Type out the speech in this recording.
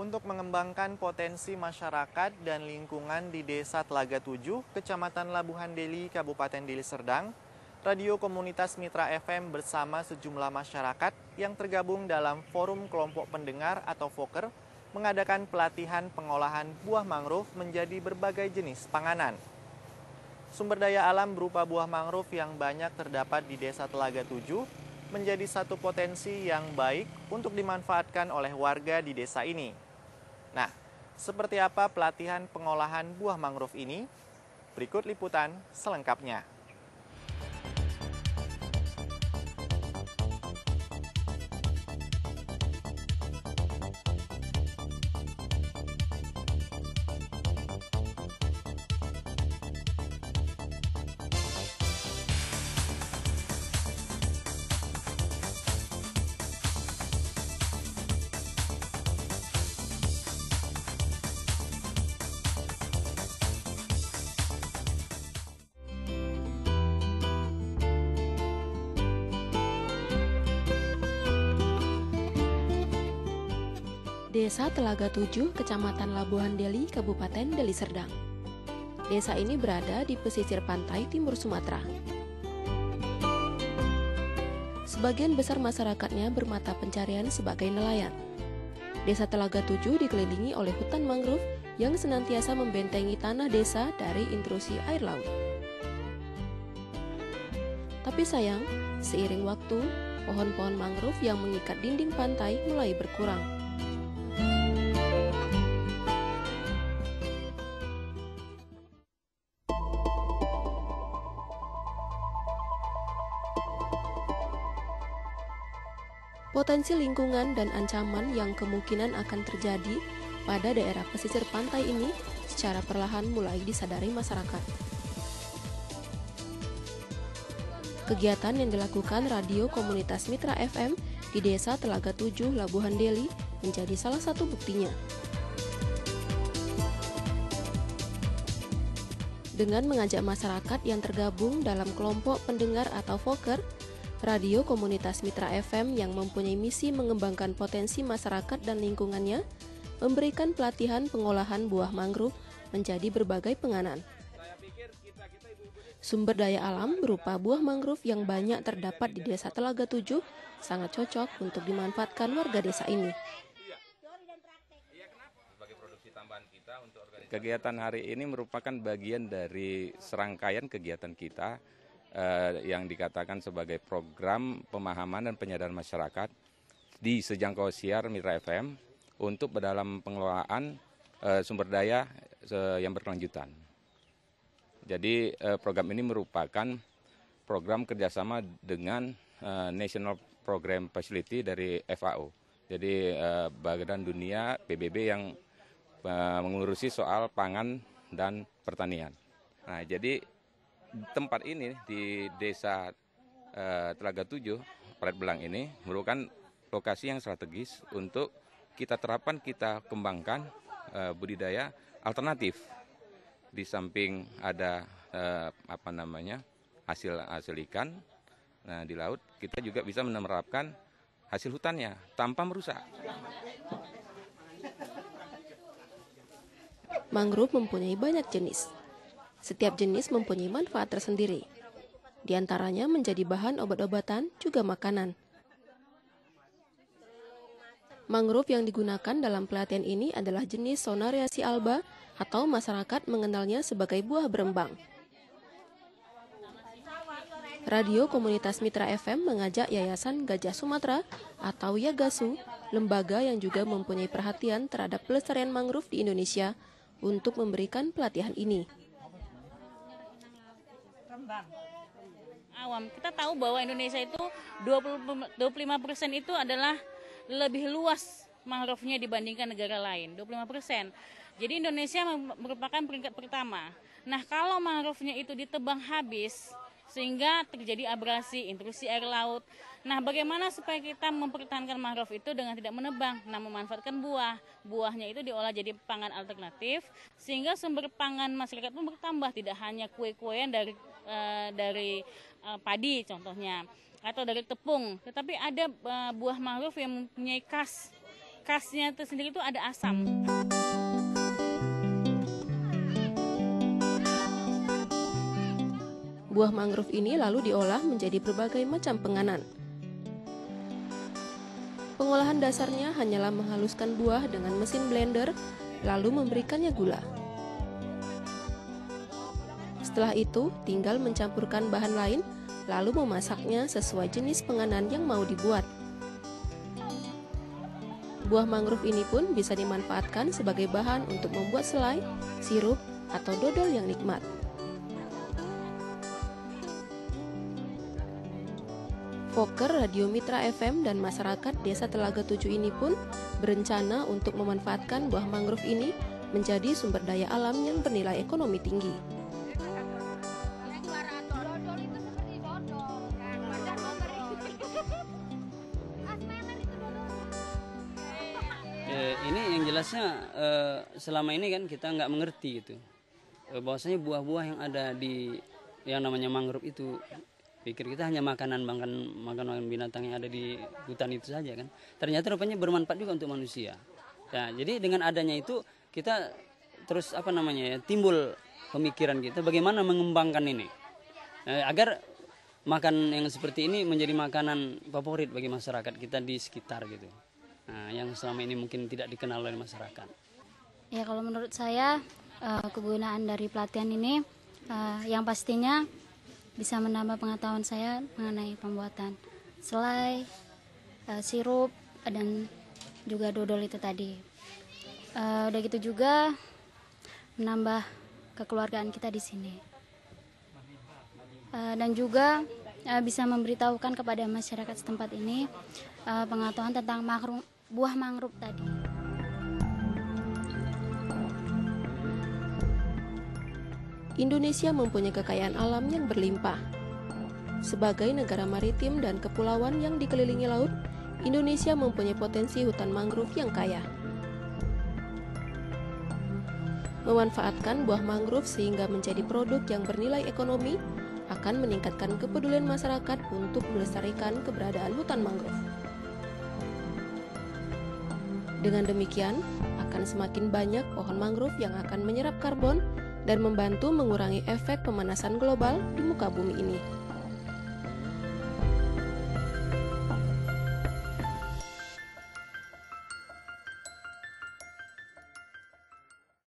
Untuk mengembangkan potensi masyarakat dan lingkungan di Desa Telaga 7, Kecamatan Labuhan Deli, Kabupaten Deli Serdang, Radio Komunitas Mitra FM bersama sejumlah masyarakat yang tergabung dalam Forum Kelompok Pendengar atau FOKER mengadakan pelatihan pengolahan buah mangrove menjadi berbagai jenis panganan. Sumber daya alam berupa buah mangrove yang banyak terdapat di Desa Telaga 7 menjadi satu potensi yang baik untuk dimanfaatkan oleh warga di desa ini. Nah, seperti apa pelatihan pengolahan buah mangrove ini? Berikut liputan selengkapnya. Desa Telaga 7, Kecamatan Labuhan Deli, Kabupaten Deli Serdang. Desa ini berada di pesisir pantai timur Sumatera. Sebagian besar masyarakatnya bermata pencarian sebagai nelayan. Desa Telaga 7 dikelilingi oleh hutan mangrove yang senantiasa membentengi tanah desa dari intrusi air laut. Tapi sayang, seiring waktu, pohon-pohon mangrove yang mengikat dinding pantai mulai berkurang. Potensi lingkungan dan ancaman yang kemungkinan akan terjadi pada daerah pesisir pantai ini secara perlahan mulai disadari masyarakat. Kegiatan yang dilakukan Radio Komunitas Mitra FM di Desa Telaga 7, Labuhan Deli menjadi salah satu buktinya. Dengan mengajak masyarakat yang tergabung dalam kelompok pendengar atau FOKER, Radio Komunitas Mitra FM yang mempunyai misi mengembangkan potensi masyarakat dan lingkungannya, memberikan pelatihan pengolahan buah mangrove menjadi berbagai penganan. Sumber daya alam berupa buah mangrove yang banyak terdapat di Desa Telaga 7 sangat cocok untuk dimanfaatkan warga desa ini. Kegiatan hari ini merupakan bagian dari serangkaian kegiatan kita yang dikatakan sebagai program pemahaman dan penyadaran masyarakat di sejangkau siar Mitra FM untuk dalam pengelolaan sumber daya yang berkelanjutan. Jadi program ini merupakan program kerjasama dengan National Program Facility dari FAO. Jadi Badan Dunia PBB yang mengurusi soal pangan dan pertanian. Nah, jadi tempat ini di Desa Telaga 7, Palet Belang ini merupakan lokasi yang strategis untuk kita terapkan, kita kembangkan budidaya alternatif. Di samping ada hasil ikan, nah di laut kita juga bisa menerapkan hasil hutannya tanpa merusak. Mangrove mempunyai banyak jenis. Setiap jenis mempunyai manfaat tersendiri. Di antaranya menjadi bahan obat-obatan juga makanan. Mangrove yang digunakan dalam pelatihan ini adalah jenis Sonariaceae alba atau masyarakat mengenalnya sebagai buah berembang. Radio Komunitas Mitra FM mengajak Yayasan Gajah Sumatera atau YAGASU, lembaga yang juga mempunyai perhatian terhadap pelestarian mangrove di Indonesia, untuk memberikan pelatihan ini. Awam, kita tahu bahwa Indonesia itu 25% itu adalah lebih luas mangrove-nya dibandingkan negara lain, 25%. Jadi Indonesia merupakan peringkat pertama. Nah, kalau mangrove-nya itu ditebang habis, sehingga terjadi abrasi, intrusi air laut. Nah, bagaimana supaya kita mempertahankan mangrove itu dengan tidak menebang, nah memanfaatkan buahnya itu diolah jadi pangan alternatif, sehingga sumber pangan masyarakat pun bertambah, tidak hanya kue-kuean dari padi contohnya, atau dari tepung, tetapi ada buah mangrove yang mempunyai khas khasnya tersendiri itu ada asam. Buah mangrove ini lalu diolah menjadi berbagai macam penganan. Pengolahan dasarnya hanyalah menghaluskan buah dengan mesin blender, lalu memberikannya gula. Setelah itu, tinggal mencampurkan bahan lain, lalu memasaknya sesuai jenis penganan yang mau dibuat. Buah mangrove ini pun bisa dimanfaatkan sebagai bahan untuk membuat selai, sirup, atau dodol yang nikmat. Foker Radio Mitra FM dan masyarakat Desa Telaga 7 ini pun berencana untuk memanfaatkan buah mangrove ini menjadi sumber daya alam yang bernilai ekonomi tinggi. Ini yang jelasnya selama ini kan kita nggak mengerti gitu, bahwasanya buah-buah yang ada di yang namanya mangrove itu, pikir kita hanya makanan binatang yang ada di hutan itu saja kan. Ternyata rupanya bermanfaat juga untuk manusia. Nah, jadi dengan adanya itu kita terus timbul pemikiran kita bagaimana mengembangkan ini agar makan yang seperti ini menjadi makanan favorit bagi masyarakat kita di sekitar gitu. Nah, yang selama ini mungkin tidak dikenal oleh masyarakat. Ya, kalau menurut saya kegunaan dari pelatihan ini yang pastinya bisa menambah pengetahuan saya mengenai pembuatan selai, sirup, dan juga dodol itu tadi. Udah gitu juga menambah kekeluargaan kita di sini. Dan juga bisa memberitahukan kepada masyarakat setempat ini pengetahuan tentang buah mangrove tadi. Indonesia mempunyai kekayaan alam yang berlimpah. Sebagai negara maritim dan kepulauan yang dikelilingi laut, Indonesia mempunyai potensi hutan mangrove yang kaya. Memanfaatkan buah mangrove sehingga menjadi produk yang bernilai ekonomi akan meningkatkan kepedulian masyarakat untuk melestarikan keberadaan hutan mangrove. Dengan demikian, akan semakin banyak pohon mangrove yang akan menyerap karbon dan membantu mengurangi efek pemanasan global di muka bumi ini.